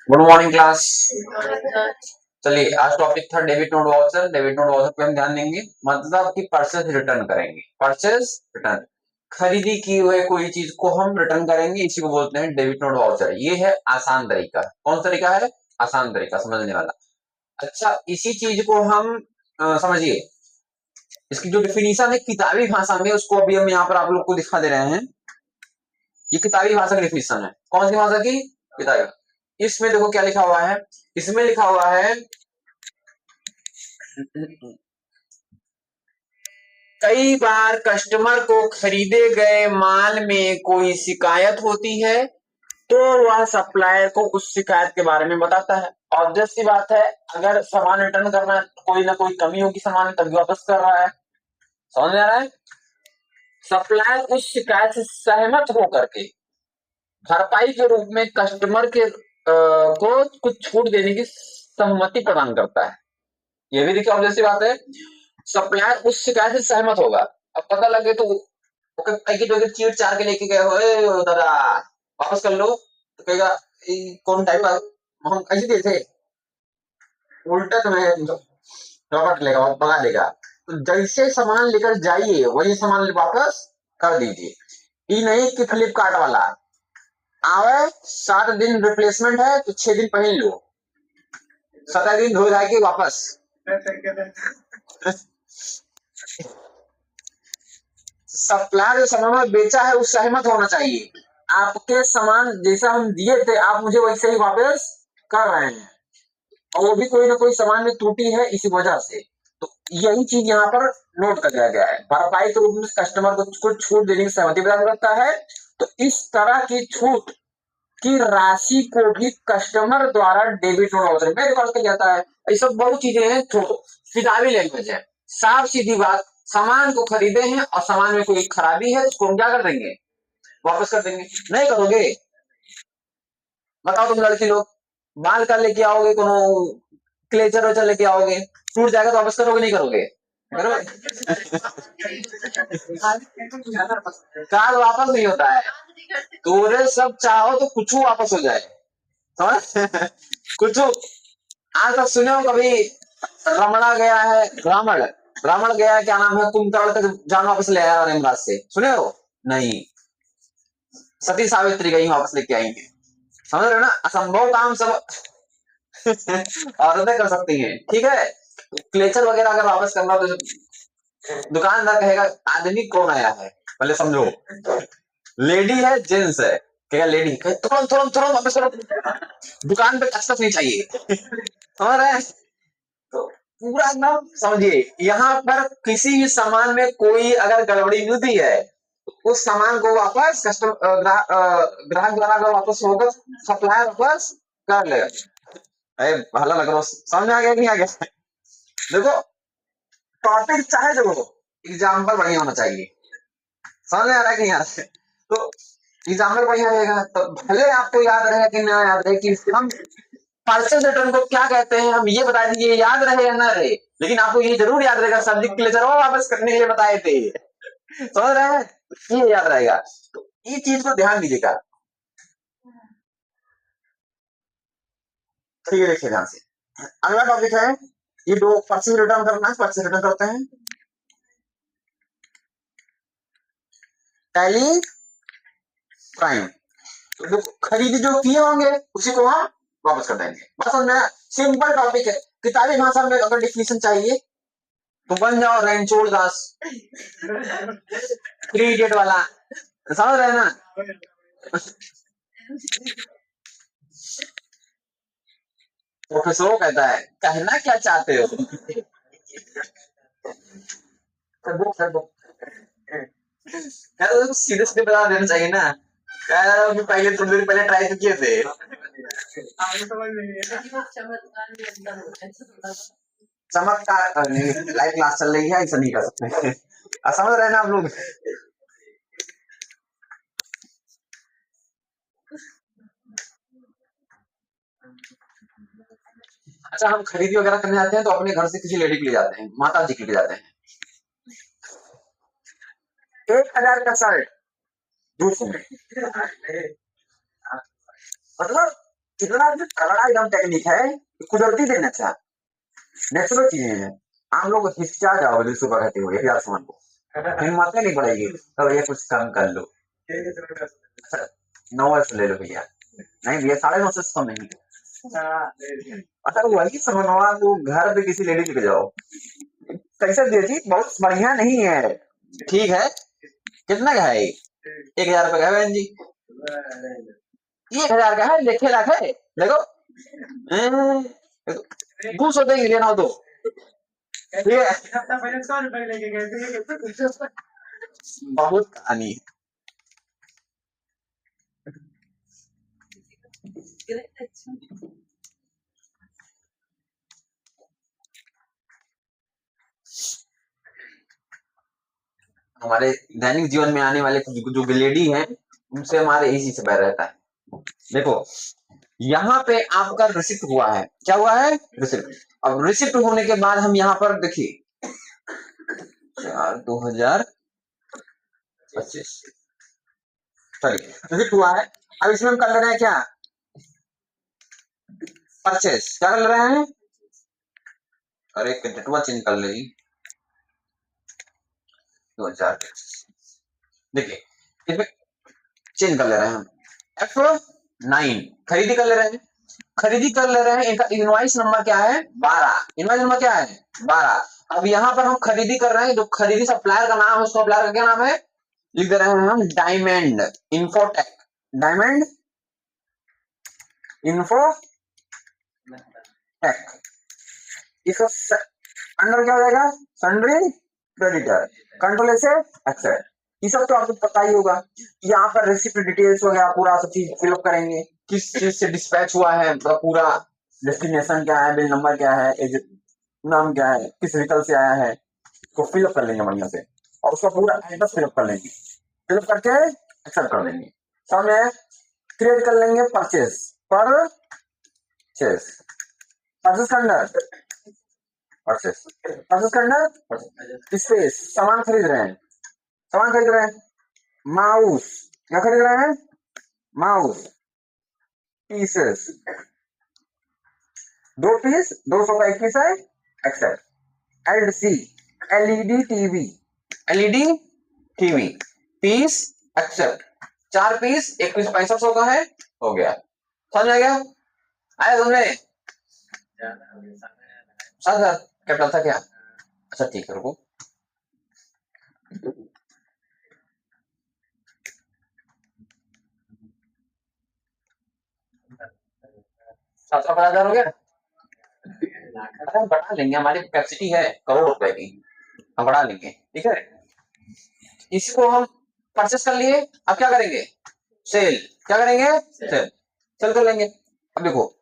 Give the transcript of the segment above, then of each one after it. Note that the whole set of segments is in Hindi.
Good morning class. चलिए आज टॉपिक था debit note voucher. Debit note voucher पे हम ध्यान देंगे, मतलब कि परचेस रिटर्न करेंगे। परचेस रिटर्न, खरीदी की हुए कोई चीज को हम रिटर्न करेंगे, इसी को बोलते हैं डेबिट नोट वाउचर। ये है आसान तरीका। कौन सा तरीका है? आसान तरीका, समझने वाला। अच्छा, इसी चीज को हम समझिए, इसकी जो डिफिनीशन है किताबी भाषा में, उसको अभी हम यहाँ पर आप लोग को दिखा दे रहे हैं। ये किताबी भाषा की डिफिनीशन है। कौन सी भाषा की? किताबी। इसमें देखो क्या लिखा हुआ है। इसमें लिखा हुआ है कई बार कस्टमर को खरीदे गए माल में कोई शिकायत होती है तो वह सप्लायर को उस शिकायत के बारे में बताता है। ऑब्वियस सी बात है, अगर सामान रिटर्न करना है तो कोई ना कोई कमी होगी सामान में, तभी वापस कर रहा है। समझ में आ रहा है? सप्लायर उस शिकायत से सहमत होकर के भरपाई के रूप में कस्टमर के को कुछ छूट देने की सहमति प्रदान करता है। ये भी देखिए ऑब्वियस सी बात है, सप्लायर उस शिकायत से सहमत होगा। अब पता लगे तो पैकेट वैकेट चीट चार के लेके गए हो, "ए, दादा वापस कर लो", तो कहेगा कौन टाइप हम ऐसे दिए थे, उल्टा तुम्हें रपट लेगा और भगा देगा। तो जैसे सामान लेकर जाइए वही सामान वापस कर दीजिए। ये नहीं कि फ्लिपकार्ट वाला आवे 7 दिन रिप्लेसमेंट है तो 6 दिन पहन लो, 7 दिन धो धा के वापस। सप्लायर जो सामान बेचा है उस सहमत होना चाहिए। आपके सामान जैसा हम दिए थे आप मुझे वैसे ही वापस कर रहे हैं, और वो भी कोई ना कोई सामान में त्रुटि है इसी वजह से। तो यही चीज यहाँ पर नोट कर दिया गया है। भरपाई के रूप में कस्टमर को कुछ छूट देने की सहमति प्रदान करता है। तो इस तरह की छूट की राशि को भी कस्टमर द्वारा डेबिट नोट वाउचर में रिकॉर्ड किया जाता है। ये सब बहुत चीजें हैं, छोड़ो, किताबी लैंग्वेज है। साफ सीधी बात, सामान को खरीदे हैं और सामान में कोई खराबी है तो उसको हम क्या कर देंगे? वापस कर देंगे। नहीं करोगे? बताओ तुम लड़की लोग, बाल का लेके आओगे, कोनो क्लेचर वेचर लेके आओगे, टूट जाएगा तो वापस करोगे नहीं करोगे? करोगे? कार्ड वापस नहीं होता है। तोरे सब चाहो तो कुछ वापस हो जाए, समझ? कुछ आज तक सुने हो कभी रमणा गया है, रावण रावण गया है, क्या नाम है, कुंभकर्ण का जान वापस ले आया यमराज से, सुने हो? नहीं, सती सावित्री गई वापस लेके आएंगे। समझ रहे हो ना? असंभव काम सब औरतें कर सकती हैं, ठीक है। क्लेचर वगैरह अगर वापस करना तो दुकानदार कहेगा आदमी कौन आया है, पहले समझो, लेडी है जेंट्स है, कहेगा लेडी, तुरंत तुरंत तुरंत वापस करो, दुकान पे टच नहीं चाहिए। समझ रहे हैं? तो पूरा एकदम समझिए, यहाँ पर किसी भी सामान में कोई अगर गड़बड़ी मिलती है तो उस सामान को वापस ग्राहक द्वारा अगर वापस होगा, सप्लायर वापस कर लेगा। अरे भला लग रहा, समझ में आ गया कि नहीं आ गया? देखो, टॉपिक चाहे जो हो, एग्जाम्पल बढ़िया होना चाहिए। समझ में आ रहा है कि नहीं आ रहा है? तो एग्जाम्पल बढ़िया रहेगा तो भले आपको याद रहे कि ना याद रहे कि हम पार्शियल रिटर्न को क्या कहते हैं, हम ये बता दीजिए, याद रहे या ना रहे, लेकिन आपको ये जरूर याद रहेगा सब्जेक्ट के लिए जरूर वापस करने के लिए बताए थे। समझ रहे हैं? ये याद रहेगा। तो ये चीज को ध्यान दीजिएगा। तो ये देखिए ध्यान से, अगला टॉपिक है, ये दो पर्चेज रिटर्न करना है। पर्चेज रिटर्न करते हैं टैली प्राइम। तो जो खरीदी जो किए होंगे उसी को हम वापस कर देंगे। बस समझ, सिंपल टॉपिक है। किताबी भाषा में अगर डिफिनेशन चाहिए तो बन जाओ रणछोड़ दास, 3 इडियट वाला। समझ रहे हैं ना? प्रोफेसर कहता है कहना क्या चाहते हो, सीधे सीधे बता देना चाहिए ना। कह रहा हूँ कि पहले थोड़ी देर पहले ट्राई तो किए थे। चमत्कार नहीं, लाइव क्लास चल रही है, ऐसा नहीं कर सकते। समझ रहे हैं ना आप लोग? अच्छा, हम खरीदी वगैरह करने जाते हैं तो अपने घर से किसी लेडी के लिए जाते हैं, माता जी के लिए जाते हैं। 1,000 का शर्ट 200 में, मतलब इतना कड़ा एकदम टेक्निक है कि कुदरती देना अच्छा नेचुरल चीजें हैं। आप लोग हिचका जाओगे सुबह कहते हुए एक आसमान को, हिम्मत नहीं पड़ेगी तो भैया कुछ कम कर लो। अच्छा 9 से ले लो भैया, नहीं भैया 9.5 से कम नहीं। अच्छा वही समझवा वो घर पे किसी लेडी लेके जाओ, कैसे दिया जी बहुत बढ़िया नहीं है, ठीक है कितना का है 1,000 रुपए का है बहन जी, 1,000 का है देखे लाख है देखो, घूस होते ही लेना हो तो ठीक है। बहुत कहानी है। हमारे दैनिक जीवन में आने वाले जो लेडी हैं उनसे हमारे इसी से बैर रहता है। देखो यहाँ पे आपका रिसिप्ट हुआ है, क्या हुआ है रिसिप्ट। अब रिसिप्ट होने के बाद हम यहाँ पर देखिए 4/2025 सॉरी रिसिप्ट हुआ है। अब इसमें हम कर ले रहे हैं क्या परचेस, क्या कर रहे हैं, अरे डेटवा चेंज कर ले 2000 देखिए इसमें चेंज कर ले रहे हैं हम F9 खरीदी कर ले रहे हैं, खरीदी कर ले रहे हैं। इनका इनवॉइस नंबर क्या है 12, इनवॉइस नंबर क्या है 12। अब यहाँ पर हम खरीदी कर रहे हैं, जो खरीदी सप्लायर का नाम है उस सप्लायर का क्या नाम है लिख दे रहे हैं हम डायमंड इंफोटेक, डायमंड इंफोटेक। इसका अंडर क्या हो जाएगा सन्ड्री क्रेडिटर कंट्रोल से एक्सेप्ट। ये सब तो आपको पता ही होगा। यहाँ पर रेसिप्ट डिटेल्स वगैरह पूरा सब चीज फिलअप करेंगे, किस चीज से डिस्पैच हुआ है, पूरा डेस्टिनेशन क्या है, बिल नंबर क्या है, नाम क्या है, किस व्हीकल से आया है, तो फिलअप कर लेंगे बढ़िया से और उसका पूरा एड्रेस फिलअप कर लेंगे, फिलअप करके एक्सेप्ट कर देंगे। सब में क्रिएट कर लेंगे परचेस परचेस परचेस का अंडर परचेस परचेस का अंडर स्पेस सामान खरीद रहे हैं, सामान खरीद रहे हैं माउस, क्या खरीद रहे हैं माउस पीसेस 2 पीस 200 का 1 पीस है except. L C LED TV, LED TV piece except 4 piece 1 piece 6500 का है, हो गया समझ आ गया आया तुमने सर कैपिटल था क्या, अच्छा ठीक है रुको सात सौ 50,000 हो गया, अरे हम बढ़ा लेंगे हमारी कैपेसिटी है करोड़ रुपए की, हम बढ़ा लेंगे ठीक है। इसको हम परचेस कर लिए, अब क्या करेंगे सेल, क्या करेंगे सेल, सेल कर लेंगे। अब देखो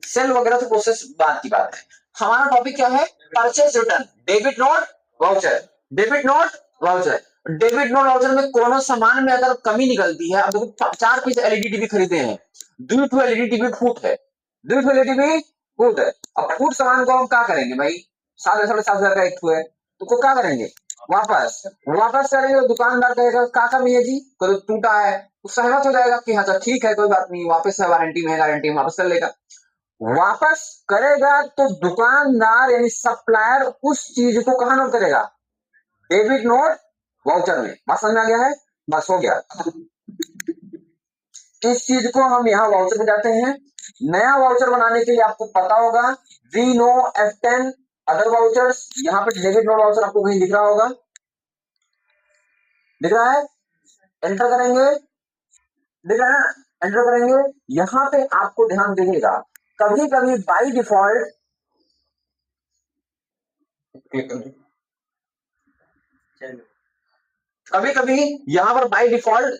सेल वगैरह तो प्रोसेस बाद की बात है, हमारा टॉपिक क्या है purchase return debit note voucher, debit note voucher. Debit note voucher में कोनो सामान में अगर कमी निकलती है, अब देखो 4 पीस एलईडी टीवी खरीदे हैं, 2 एलईडी टीवी फूट है, 2 एलईडी टीवी फूट है। अब फूट सामान को हम क्या करेंगे भाई 7,500 का एक है तो क्या करेंगे वापस वापस करेंगे तो दुकानदार कहेगा क्या कमी है जी तो टूटा है, तो सहमत हो जाएगा कि हाँ चल ठीक है कोई बात नहीं वापस है वारंटी में गारंटी में वापस कर लेगा। वापस करेगा तो दुकानदार यानी सप्लायर उस चीज को कहां नोट करेगा डेबिट नोट वाउचर में, बात समझ में आ गया है बस हो गया। इस चीज को हम यहाँ वाउचर में जाते हैं। नया वाउचर बनाने के लिए आपको पता होगा वीनो F10 अदर वाउचर्स, यहाँ पे डेबिट नोट वाउचर आपको कहीं दिख रहा होगा, दिख रहा है एंटर करेंगे, दिख रहा है एंटर करेंगे। यहाँ पे आपको ध्यान दीजिएगा कभी कभी बाई डिफॉल्ट कभी कभी यहाँ पर बाई डिफॉल्ट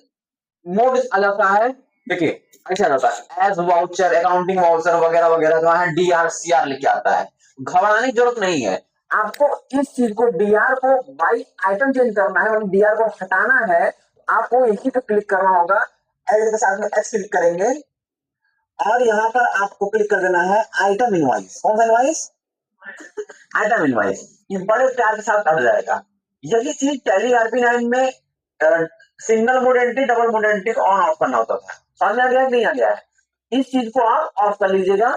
मोड आ जाता है, देखिए ऐसा जाता है एज वाउचर अकाउंटिंग वाउचर वगैरह वगैरह जो है DRCR लिख के आता है, घबराने की जरूरत नहीं है। आपको इस चीज को डीआर को बाई आइटम चेंज करना है मतलब डीआर को हटाना है, आपको यही पे क्लिक करना होगा, एड के साथ में एच क्लिक करेंगे और यहाँ पर आपको क्लिक कर देना है आइटम इनवॉइस, कौन सा इनवॉइस आइटम इनवॉइस, ये बड़े प्यार के साथ हट जाएगा। यही चीज टैली RP9 में single mode entry double mode entry on off करना होता था, समझ में आ गया कि नहीं आ गया है। इस चीज को आप ऑफ कर लीजिएगा।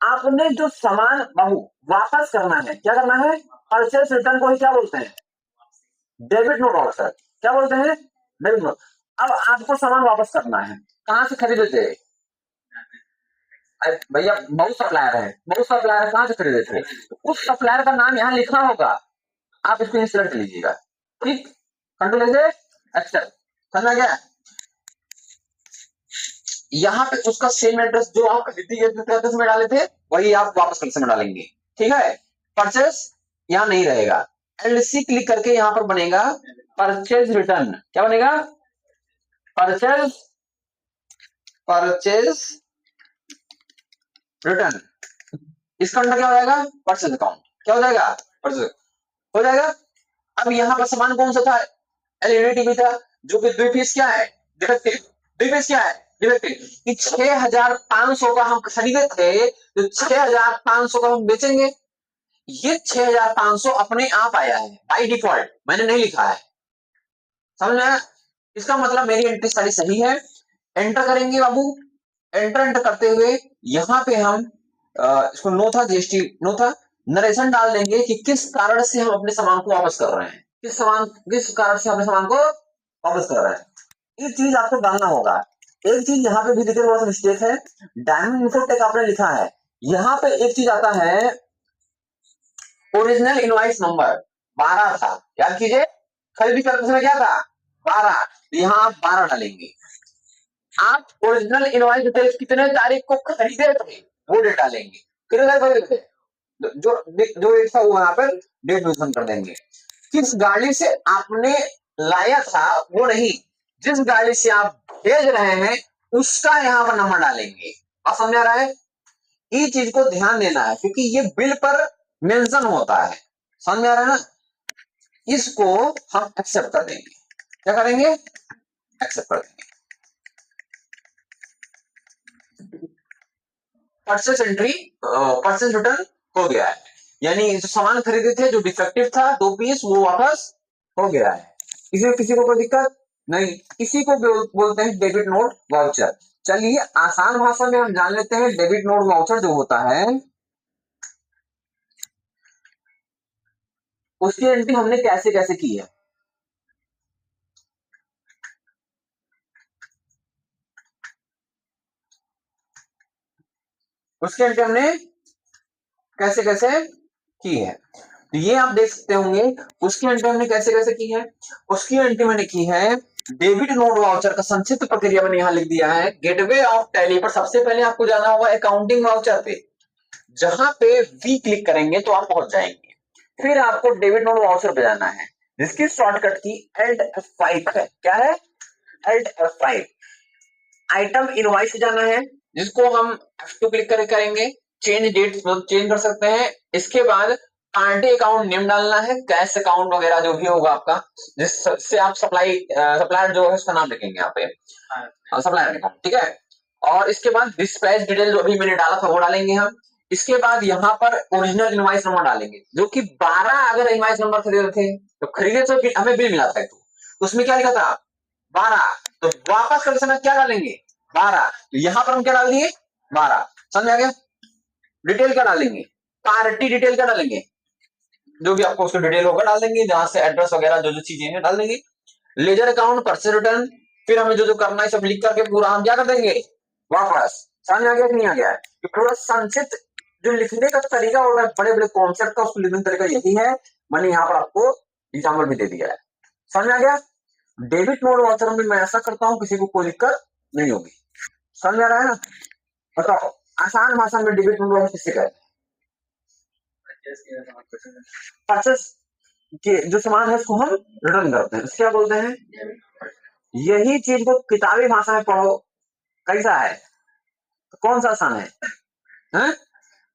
आपने जो सामान बाबू वापस करना है, क्या करना है? परचेस रिटर्न को ही क्या बोलते हैं? Debit note voucher. क्या बोलते हैं? Debit note. अब आपको सामान वापस करना है, कहां से खरीदे थे? अरे भैया बहुत सप्लायर है, बहुत सप्लायर है, कहां से खरीदे थे? उस सप्लायर का नाम यहाँ लिखा होगा, आप इसको इंसर्ट लीजिएगा। ठीक, कंट्रोल से एक्सेप्ट, समझ गया? यहाँ पे उसका सेम एड्रेस जो आप खरीदी एड्रेस में डाले थे वही आप वापस कलेक्शन में डालेंगे। ठीक है, परचेस यहाँ नहीं रहेगा, एलसी क्लिक करके यहाँ पर बनेगा परचेज रिटर्न। क्या बनेगा? Purchase, purchase return. इसका अंडर क्या हो जाएगा? Purchase account. क्या हो जाएगा? परचेज हो जाएगा। अब यहाँ पर सामान कौन सा था? एलईडी टीवी था, जो कि 2 पीस क्या है? डिफेक्टिव। 2 पीस क्या है? डिफेक्टिव। कि 6500 का हम खरीदे थे, तो 6500 का हम बेचेंगे। ये 6500 अपने आप आया है बाय डिफॉल्ट, मैंने नहीं लिखा है। समझ में आया? इसका मतलब मेरी एंट्री सारी सही है। एंटर करेंगे बाबू, एंटर करते हुए यहाँ पे हम इसको नो था, जीएसटी नो था, नरेशन डाल देंगे कि किस कारण से हम अपने सामान को वापस कर रहे हैं, किस कारण से अपने सामान को वापस कर रहे हैं। एक चीज आपको डालना होगा, एक चीज यहाँ पे भी देखिए थोड़ा सा मिस्टेक है, डायमंड इन्फोटेक आपने लिखा है, यहाँ पे एक चीज आता है ओरिजिनल इनवॉइस नंबर 12 था, याद कीजिए खरीदी करते समय क्या था? 12, यहाँ आप 12 डालेंगे। आप ओरिजिनल इनवॉइस डिटेल्स कितने तारीख को खरीदे थे वो डेट डालेंगे, कितने तारीख खरीदे थे, जो जो डेट था वो यहाँ पर डेट मेंशन कर देंगे। किस गाड़ी से आपने लाया था वो नहीं, जिस गाड़ी से आप भेज रहे हैं उसका यहाँ पर नंबर डालेंगे। आप समझ आ रहा है? ये चीज को ध्यान देना है क्योंकि ये बिल पर मेंशन होता है। समझ में आ रहा है ना? इसको हम एक्सेप्ट कर देंगे। क्या करेंगे? एक्सेप्ट कर देंगे। परचेस एंट्री, परचेस रिटर्न हो गया है, यानी जो सामान खरीदे थे जो डिफेक्टिव था 2 पीस वो वापस हो गया है। इसमें किसी को कोई दिक्कत नहीं, इसी को बोलते हैं डेबिट नोट वाउचर। चलिए आसान भाषा में हम जान लेते हैं डेबिट नोट वाउचर जो होता है उसकी एंट्री हमने कैसे कैसे की है। उसकी एंट्री हमने कैसे कैसे की है, तो ये आप देख सकते होंगे उसकी एंट्री हमने कैसे कैसे की है। उसकी एंट्री मैंने की है डेबिट नोट वाउचर का संक्षिप्त प्रक्रिया मैंने यहाँ लिख दिया है। गेटवे ऑफ टैली पर सबसे पहले आपको जाना होगा अकाउंटिंग वाउचर पे, जहां पे वी क्लिक करेंगे तो आप पहुंच जाएंगे। फिर आपको डेबिट नोट वाउचर पे जाना है जिसकी शॉर्टकट की एल्ट F5 है। क्या है? Alt F5। आइटम इनवॉइस जाना है जिसको हम F2 क्लिक करके करेंगे, चेंज डेट चेंज कर सकते हैं। इसके बाद पार्टी अकाउंट नेम डालना है, कैश अकाउंट वगैरह जो भी होगा आपका, जिससे आप सप्लायर जो है उसका नाम लिखेंगे यहाँ पे, सप्लायर अकाउंट। ठीक है, और इसके बाद डिस्पैच डिटेल जो अभी मैंने डाला था वो डालेंगे हम। इसके बाद यहाँ पर ओरिजिनल इनवॉइस नंबर डालेंगे, जो कि 12 अगर इनवॉइस नंबर खरीदे थे तो खरीदे तो हमें बिल मिला था, तो उसमें क्या लिखा था? 12। तो वापस करते समय क्या डालेंगे? 12। तो यहाँ पर हम क्या डाल दिए? 12। समझ आ गया? डिटेल क्या डालेंगे? पार्टी डिटेल क्या डालेंगे? जो भी आपको उसका डिटेल होगा डाल देंगे, जहां से एड्रेस वगैरह जो जो चीजें हैं डाल देंगे। लेजर अकाउंट, परचेज रिटर्न, फिर हमें जो जो करना है सब लिख करके पूरा हम क्या कर देंगे? वापस। समझ आ गया कि नहीं आ गया? कि पूरा संक्षिप्त जो लिखने का तरीका होगा बड़े बड़े कॉन्सेप्ट का, उसको लिखने का तरीका यही है। मैंने यहाँ पर आपको एग्जाम्पल भी दे दिया है। समझ आ गया? डेबिट नोट वाउचर में मैं ऐसा करता हूँ, किसी को कोई दिक्कत नहीं होगी। समझ आ रहा है ना? बताओ आसान भाषा में डेबिट नोट वाउचर किससे कहते हैं? परचेस के जो सामान है उसको हम रिटर्न करते हैं, क्या बोलते हैं? यही चीज को किताबी भाषा में पढ़ो, कैसा है? तो कौन सा आसान है? हैं?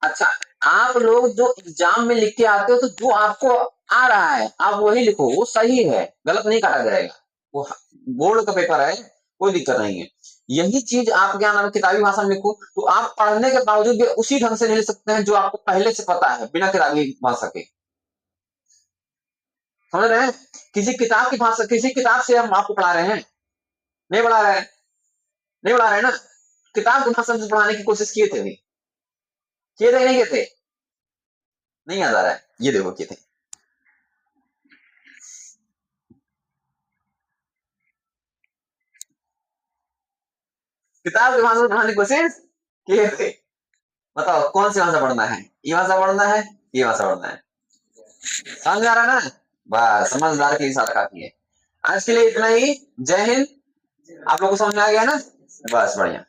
अच्छा, आप लोग जो एग्जाम में लिख के आते हो तो जो आपको आ रहा है आप वही लिखो, वो सही है, गलत नहीं काटा जाएगा। वो बोर्ड का पेपर है, कोई दिक्कत नहीं है। यही चीज आप क्या नाम है किताबी भाषा में लिखो, तो आप पढ़ने के बावजूद भी उसी ढंग से नहीं लिख सकते हैं जो आपको पहले से पता है बिना किताबी भाषा के। समझ रहे हैं? किसी किताब की भाषा, किसी किताब से हम आपको पढ़ा रहे हैं? नहीं पढ़ा रहे हैं, नहीं पढ़ा रहे हैं ना? किताब को भाषा से पढ़ाने की कोशिश किए थे भी, किए थे नहीं किए थे? नहीं याद आ रहा है, ये देखो किए थे। किताब की भाषा से पढ़ाने की कोशिश किए थे। बताओ कौन सी भाषा पढ़ना है, ये भाषा पढ़ना है, ये भाषा पढ़ना है? समझ आ रहा ना? बस समझदार के साथ काफी है। आज के लिए इतना ही। जय हिंद। आप लोग को समझ में आ गया ना? बस बढ़िया।